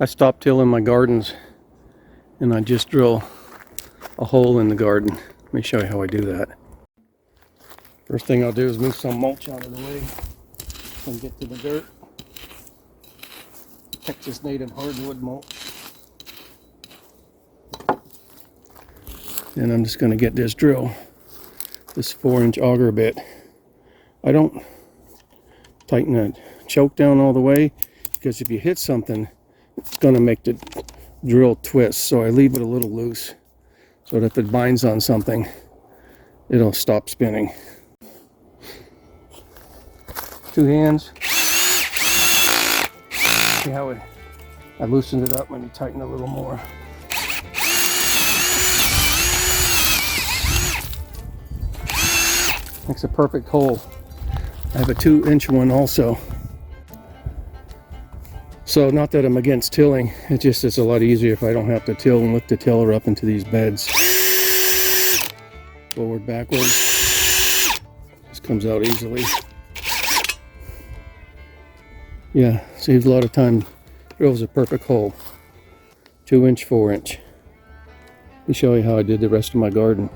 I stop tilling my gardens and I just drill a hole in the garden. Let me show you how I do that. First thing I'll do is move some mulch out of the way and get to the dirt. Texas native hardwood mulch. And I'm just going to get this drill, this 4-inch auger bit. I don't tighten the choke down all the way because if you hit something, it's going to make the drill twist. So I leave it a little loose so that if it binds on something, it'll stop spinning. 2 hands. See how I loosened it up when you tighten a little more. Makes a perfect hole. I have a 2-inch one also. So not that I'm against tilling, it's a lot easier if I don't have to till and lift the tiller up into these beds. Forward, backwards. This comes out easily. Yeah, saves a lot of time. Drills a perfect hole. 2-inch, 4-inch. Let me show you how I did the rest of my garden.